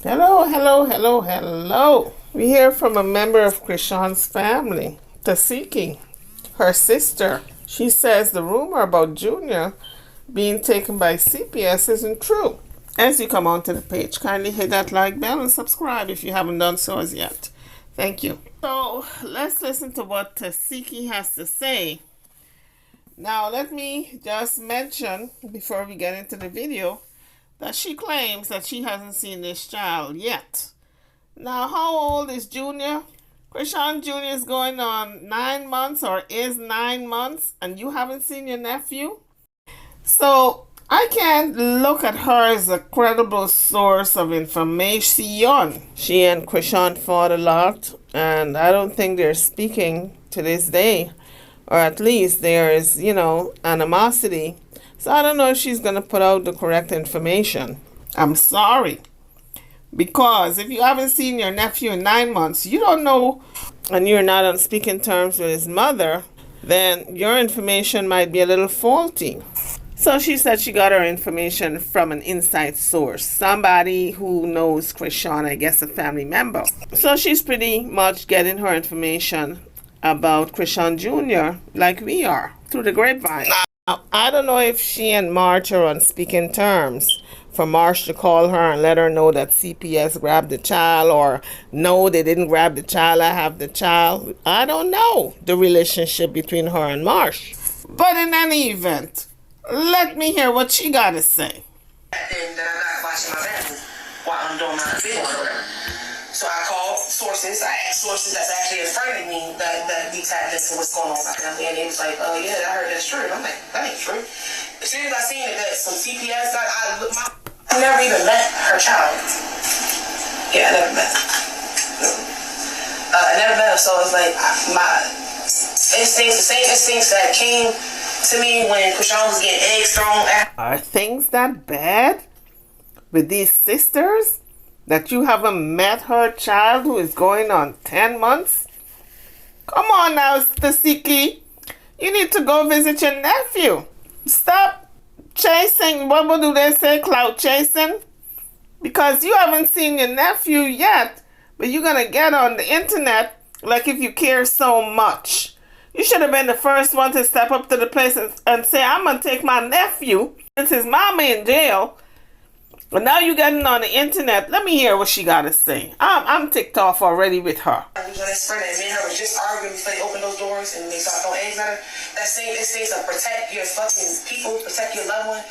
Hello, hello, hello, hello. We hear from a member of Chrisean's family, Tasiki, her sister. She says the rumor about Junior being taken by CPS isn't true. As you come onto the page, kindly hit that like bell and subscribe if you haven't done so as yet. Thank you. So let's listen to what Tasiki has to say. Now let me just mention before we get into the video that she claims that she hasn't seen this child yet. Now, how old is Junior? Chrisean Jr. is going on 9 months or is 9 months and you haven't seen your nephew? So, I can't look at her as a credible source of information. She and Chrisean fought a lot and I don't think they're speaking to this day. Or at least there is, animosity. So I don't know if she's going to put out the correct information. I'm sorry. Because if you haven't seen your nephew in 9 months, you don't know, and you're not on speaking terms with his mother, then your information might be a little faulty. So she said she got her information from an inside source. Somebody who knows Chrisean, I guess a family member. So she's pretty much getting her information about Chrisean Jr. like we are, through the grapevine. Now, I don't know if she and March are on speaking terms. For March to call her and let her know that CPS grabbed the child, or no, they didn't grab the child, I have the child. I don't know the relationship between her and March. But in any event, let me hear what she got to say. Then that I got watching my family while I'm doing my video or whatever. So I called sources. I asked sources that's actually in front of me that be tapped into what's going on with my family. And they was like, oh yeah, I heard that's true. And I'm like, that ain't true. As soon as I seen it, that some CPS got, I never even met her child. Yeah, I never met her. I never met her, so it's like my instincts, the same instincts that came to me when Chrisean was getting eggs thrown at. Are things that bad with these sisters? That you haven't met her child who is going on 10 months? Come on now, Tasiki. You need to go visit your nephew. Stop chasing, what do they say, clout chasing? Because you haven't seen your nephew yet, but you're going to get on the internet like if you care so much. You should have been the first one to step up to the place and say, I'm going to take my nephew since his mama in jail. But now you're getting on the internet. Let me hear what she got to say. I'm ticked off already with her. That friend and me and her were just arguing before they opened those doors and they started throwing eggs at her. That same instinct to protect your fucking people, protect your loved one.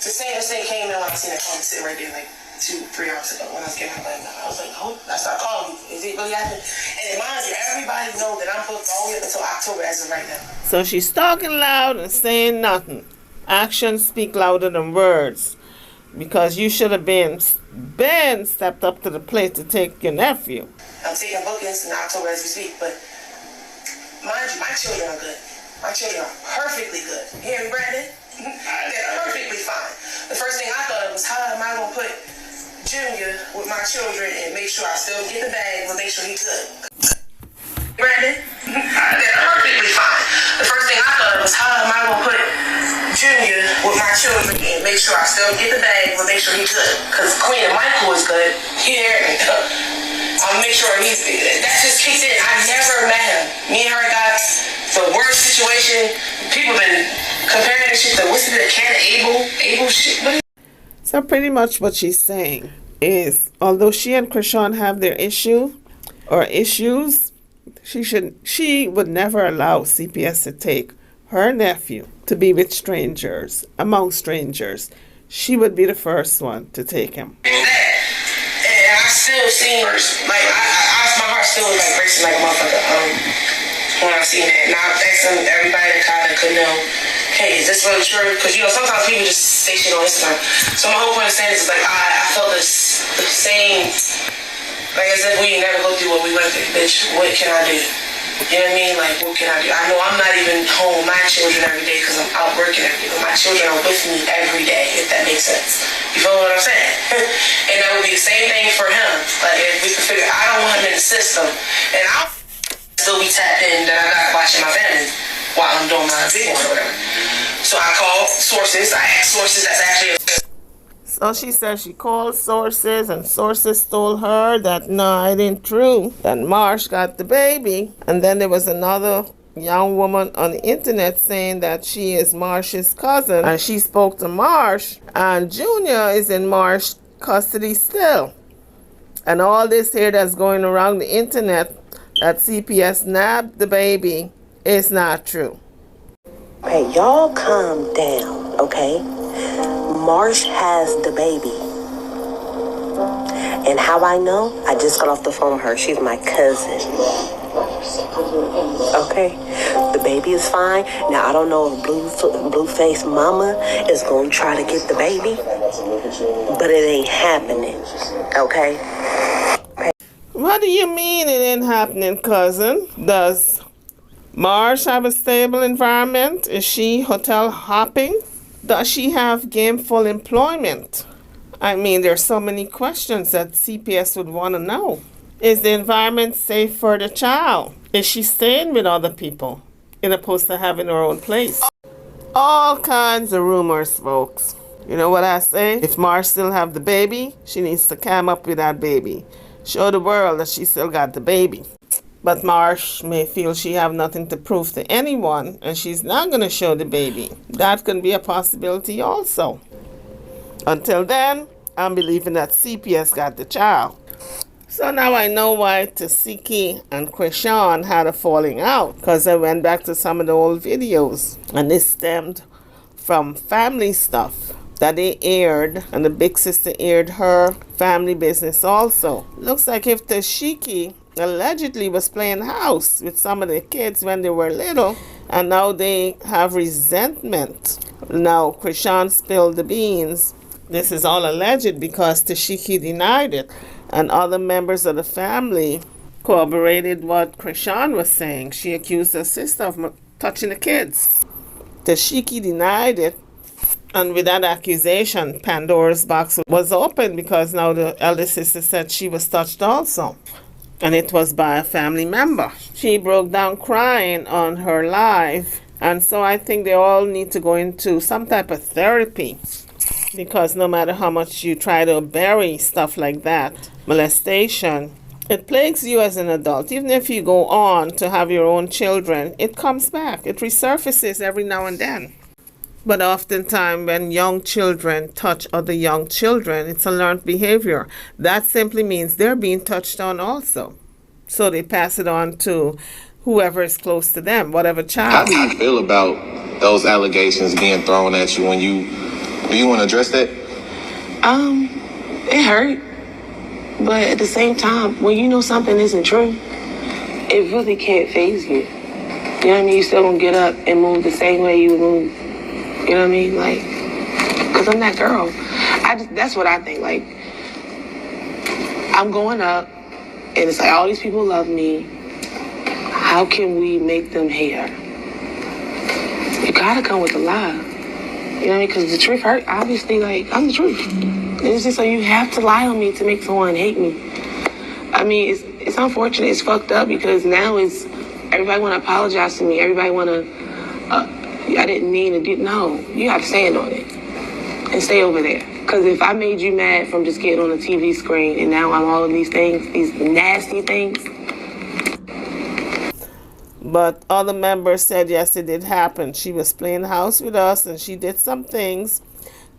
The same instinct came in when I seen that comment sitting right there like 2-3 hours ago when I was getting her letter. I was like, oh, I started calling you. Is it really happening? And it reminds you, everybody know that I'm booked all the way up until October as of right now. So she's talking loud and saying nothing. Actions speak louder than words. Because you should have been stepped up to the plate to take your nephew. I'm taking bookings in October as we speak, but mind you, my children are good. My children are perfectly good. You hear me, Brandon? They're perfectly fine. The first thing I thought of was, how am I going to put Junior with my children and make sure I still get the bag, but make sure he's good? Brandon? They're perfectly fine. The first thing I thought of was, how am I going to put Junior with my children and make sure I still get the bag, but make sure he's good? Because Queen and Michael is good. Here, I'll make sure he's good. That just kicked in. I never met him. Me and her got the worst situation. People been comparing this shit to, what's it, the can of Abel shit? So pretty much what she's saying is, although she and Chrisean have their issues, she would never allow CPS to take her nephew to be with strangers, among strangers. She would be the first one to take him. And I still seen, like, my heart still was like racing like a motherfucker when I seen that. And I was asking everybody that kind of could know, hey, is this really true? Because, sometimes people just say shit on Instagram. So my whole point of saying this is, like, I felt the same, like, as if we never go through what we went through. Bitch, what can I do? You know what I mean? Like, what can I do? I know I'm not even home with my children every day because I'm out working every day. But my children are with me every day, if that makes sense. You feel what I'm saying? And that would be the same thing for him. Like, if we could figure, I don't want him in the system. And I'll still be tapped in that I got watching my family while I'm doing my video or whatever. So I called sources. I asked sources that's actually... So she says she called sources, and sources told her that no, it ain't true, that Marsh got the baby. And then there was another young woman on the internet saying that she is Marsh's cousin, and she spoke to Marsh, and Junior is in Marsh's custody still. And all this here that's going around the internet that CPS nabbed the baby is not true. Hey, y'all calm down, okay? Marsh has the baby. And how I know? I just got off the phone with her. She's my cousin. Okay? The baby is fine. Now, I don't know if Blueface Mama is going to try to get the baby, but it ain't happening. Okay? What do you mean it ain't happening, cousin? Does Marsh have a stable environment? Is she hotel hopping? Does she have gainful employment? I mean, there's so many questions that CPS would want to know. Is the environment safe for the child? Is she staying with other people in opposed to having her own place? All kinds of rumors, folks. You know what I say? If Marsh still have the baby, she needs to come up with that baby. Show the world that she still got the baby. But Marsh may feel she have nothing to prove to anyone, and she's not going to show the baby. That can be a possibility also. Until then, I'm believing that CPS got the child. So now I know why Tasiki and Chrisean had a falling out, because I went back to some of the old videos, and this stemmed from family stuff that they aired, and the big sister aired her family business also. Looks like if Tashiki allegedly was playing house with some of the kids when they were little, and now they have resentment. Now Chrisean spilled the beans. This is all alleged because Tashiki denied it, and other members of the family corroborated what Chrisean was saying. She accused her sister of touching the kids. Tashiki denied it, and with that accusation, Pandora's box was open, because now the elder sister said she was touched also, and it was by a family member. She broke down crying on her live, and so I think they all need to go into some type of therapy, because no matter how much you try to bury stuff like that, molestation, it plagues you as an adult. Even if you go on to have your own children, it comes back. It resurfaces every now and then. But oftentimes when young children touch other young children, it's a learned behavior. That simply means they're being touched on also. So they pass it on to whoever is close to them, whatever child. How do you feel about those allegations being thrown at you do you want to address that? It hurt. But at the same time, when you know something isn't true, it really can't faze you. You know what I mean? You still gonna get up and move the same way you move. You know what I mean? Like, because I'm that girl. That's what I think. Like, I'm going up, and it's like all these people love me. How can we make them hate her? You gotta come with a lie. You know what I mean? Because the truth hurt. Obviously, like, I'm the truth. And it's just like you have to lie on me to make someone hate me. I mean, it's unfortunate. It's fucked up, because now it's everybody want to apologize to me. Everybody want to. I didn't mean to do. No, you have to stand on it and stay over there. Because if I made you mad from just getting on a TV screen, and now I'm all of these things, these nasty things. But other members said yes, it did happen. She was playing house with us, and she did some things.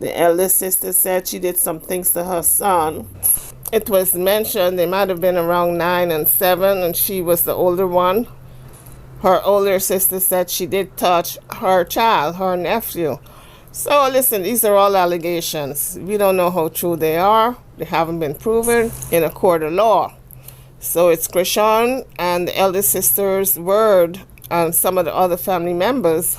The eldest sister said she did some things to her son. It was mentioned they might have been around 9 and 7, and she was the older one. Her older sister said she did touch her child, her nephew. So listen, these are all allegations. We don't know how true they are. They haven't been proven in a court of law. So it's Chrisean and the elder sister's word and some of the other family members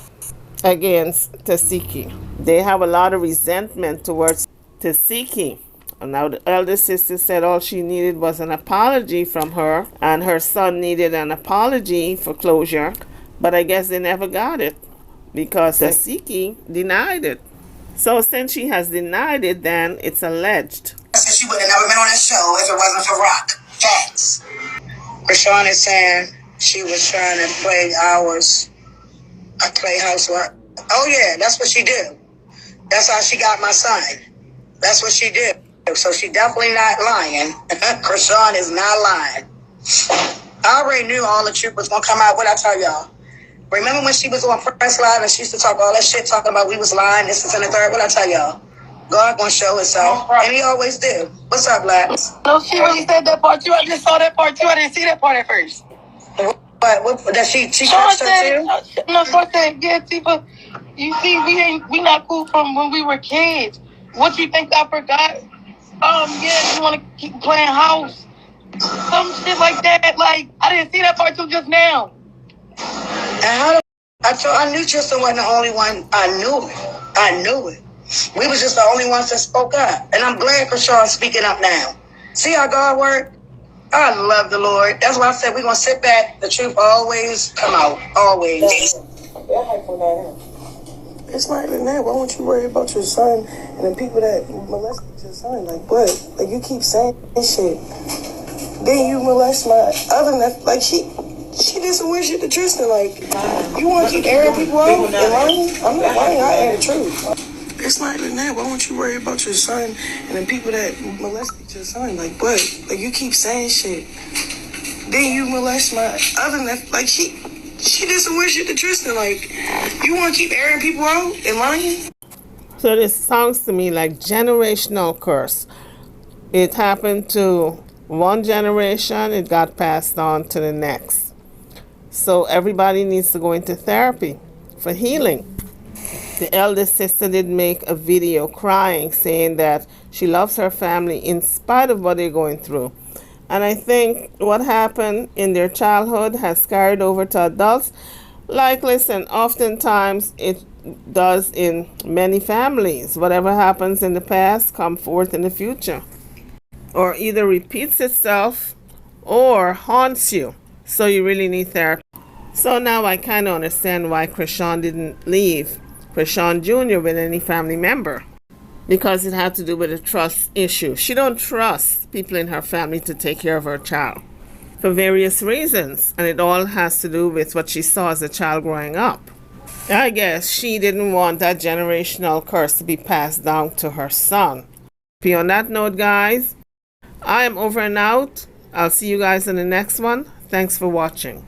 against Tasiki. They have a lot of resentment towards Tasiki. And now the elder sister said all she needed was an apology from her, and her son needed an apology for closure. But I guess they never got it, because Tasiki denied it. So since she has denied it, then it's alleged. She would have never been on that show if it wasn't for Rock. Facts. Chrisean is saying she was trying to play hours. I play housework. Oh yeah, that's what she did. That's how she got my son. That's what she did. So she definitely not lying. Chrisean is not lying. I already knew all the truth was going to come out. What I tell y'all? Remember when she was on Press Live and she used to talk all that shit, talking about we was lying, this is in the third? What I tell y'all? God gonna show himself, and he always do. What's up, Blacks? No, she really said that part too. I just saw that part too. I didn't see that part at first. What that she touched her too? No, so I said, yeah, Tifa, you see, we not cool from when we were kids. What you think I forgot? Yeah, you want to keep playing house, some shit like that. Like I didn't see that part till just now. And I knew Tristan wasn't the only one. I knew it. We was just the only ones that spoke up, and I'm glad Chrisean's speaking up now. See how God worked? I love the Lord. That's why I said we're gonna sit back. The truth always come out. Always. It's not even that. Why don't you worry about your son and the people that molested your son? Like what? Like you keep saying shit. Then you molest my other nephew. Like she did some weird shit to Tristan. Like you want to keep airing people out and lying? I'm not lying. I air the truth. It's not even that. Why don't you worry about your son and the people that molested your son? Like what? Like you keep saying shit. Then you molest my other nephew. Like she did some weird shit to Tristan. Like you want to keep airing people out and lying? So this sounds to me like generational curse. It happened to one generation, it got passed on to the next. So everybody needs to go into therapy for healing. The eldest sister did make a video crying, saying that she loves her family in spite of what they're going through. And I think what happened in their childhood has carried over to adults. Like, listen, oftentimes it does in many families. Whatever happens in the past come forth in the future. Or either repeats itself or haunts you. So you really need therapy. So now I kind of understand why Chrisean didn't leave Chrisean Jr. with any family member. Because it had to do with a trust issue. She don't trust people in her family to take care of her child. For various reasons. And it all has to do with what she saw as a child growing up. I guess she didn't want that generational curse to be passed down to her son. On that note, guys, I am over and out. I'll see you guys in the next one. Thanks for watching.